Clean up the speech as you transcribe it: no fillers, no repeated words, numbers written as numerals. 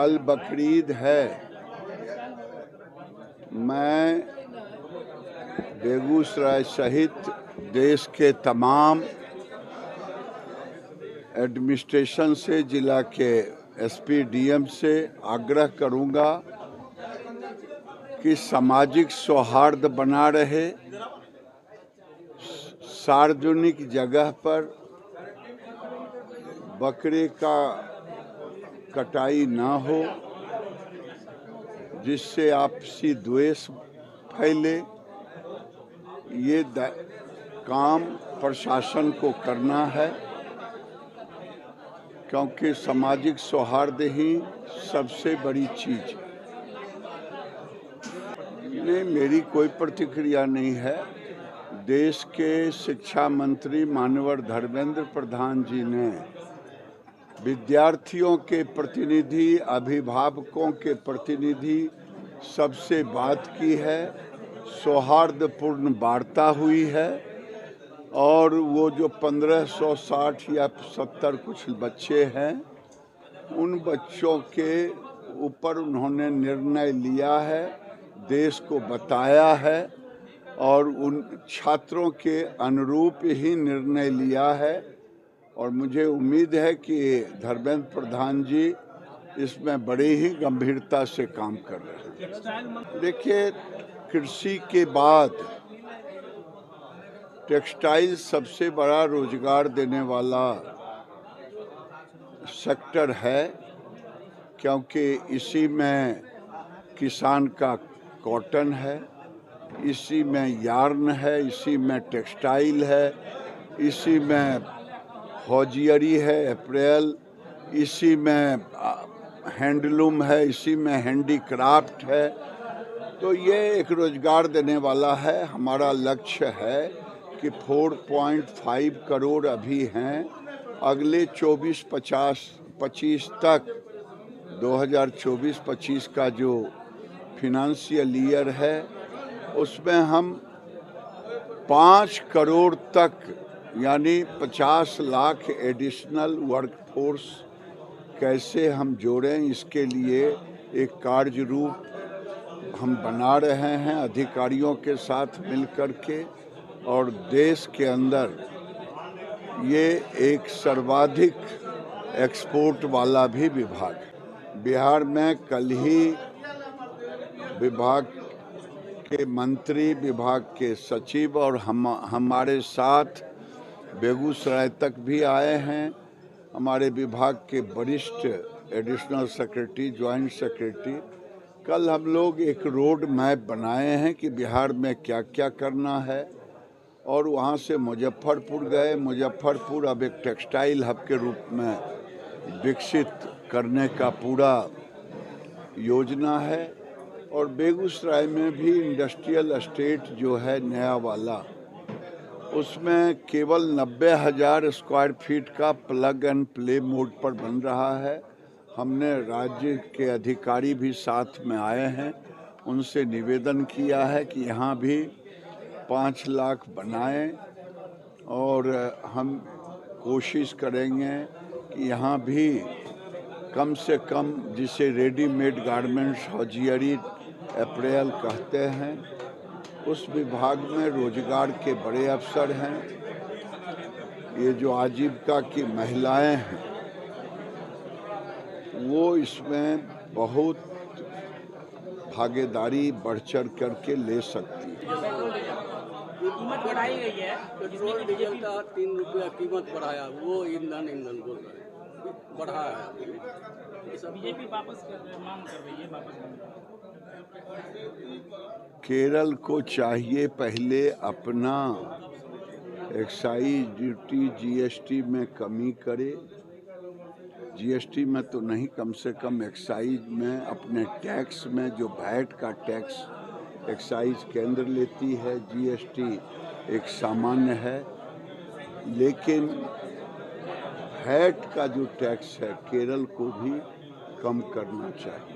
कल बकरीद है। मैं बेगूसराय सहित देश के तमाम एडमिनिस्ट्रेशन से, जिला के एसपी डीएम से आग्रह करूंगा कि सामाजिक सौहार्द बना रहे, सार्वजनिक जगह पर बकरे का कटाई ना हो जिससे आपसी द्वेष फैले। ये काम प्रशासन को करना है, क्योंकि सामाजिक सौहार्द ही सबसे बड़ी चीज है। नहीं, मेरी कोई प्रतिक्रिया नहीं है। देश के शिक्षा मंत्री माननीय धर्मेंद्र प्रधान जी ने विद्यार्थियों के प्रतिनिधि, अभिभावकों के प्रतिनिधि सबसे बात की है, सौहार्दपूर्ण वार्ता हुई है और वो जो 1560 या 70 कुछ बच्चे हैं, उन बच्चों के ऊपर उन्होंने निर्णय लिया है, देश को बताया है और उन छात्रों के अनुरूप ही निर्णय लिया है। और मुझे उम्मीद है कि धर्मेंद्र प्रधान जी इसमें बड़े ही गंभीरता से काम कर रहे हैं। देखिए, कृषि के बाद टेक्सटाइल सबसे बड़ा रोजगार देने वाला सेक्टर है, क्योंकि इसी में किसान का कॉटन है, इसी में यार्न है, इसी में टेक्सटाइल है, इसी में हौजियरी है, अप्रैल, इसी में हैंडलूम है, इसी में हैंडीक्राफ्ट है। तो ये एक रोजगार देने वाला है। हमारा लक्ष्य है कि 4.5 करोड़ अभी हैं, अगले 24-25 तक 2024-25 का जो फिनेंशियल ईयर है उसमें हम 5 करोड़ तक यानी 50 लाख एडिशनल वर्कफोर्स कैसे हम जोड़ें, इसके लिए एक कार्य रूप हम बना रहे हैं अधिकारियों के साथ मिलकर के। और देश के अंदर ये एक सर्वाधिक एक्सपोर्ट वाला भी विभाग है। बिहार में कल ही विभाग के मंत्री, विभाग के सचिव और हमारे साथ बेगूसराय तक भी आए हैं। हमारे विभाग के वरिष्ठ एडिशनल सेक्रेटरी, ज्वाइंट सेक्रेटरी, कल हम लोग एक रोड मैप बनाए हैं कि बिहार में क्या क्या करना है। और वहाँ से मुजफ्फरपुर गए। मुजफ्फरपुर अब एक टेक्सटाइल हब के रूप में विकसित करने का पूरा योजना है। और बेगूसराय में भी इंडस्ट्रियल एस्टेट जो है नया वाला, उसमें केवल 90,000 स्क्वायर फीट का प्लग एंड प्ले मोड पर बन रहा है। हमने राज्य के अधिकारी भी साथ में आए हैं, उनसे निवेदन किया है कि यहाँ भी 5 लाख बनाएं और हम कोशिश करेंगे कि यहाँ भी कम से कम, जिसे रेडीमेड गारमेंट्स, हौजियरी, अप्रैल कहते हैं, उस विभाग में रोजगार के बड़े अवसर हैं। ये जो आजीविका की महिलाएं हैं वो इसमें बहुत भागीदारी बढ़ चढ़ करके ले सकती है। कीमत बढ़ाई गई है, पेट्रोल डीजल का 3 रुपया कीमत बढ़ाया, वो ईंधन बोल रहे हैं बढ़ाया है। बीजेपी वापस कर रहे हैं, मांग कर रही है वापस। केरल को चाहिए पहले अपना एक्साइज ड्यूटी, जीएसटी में कमी करे। जीएसटी में तो नहीं, कम से कम एक्साइज में, अपने टैक्स में जो वैट का टैक्स एक्साइज केंद्र लेती है, जीएसटी एक सामान्य है, लेकिन वैट का जो टैक्स है केरल को भी कम करना चाहिए।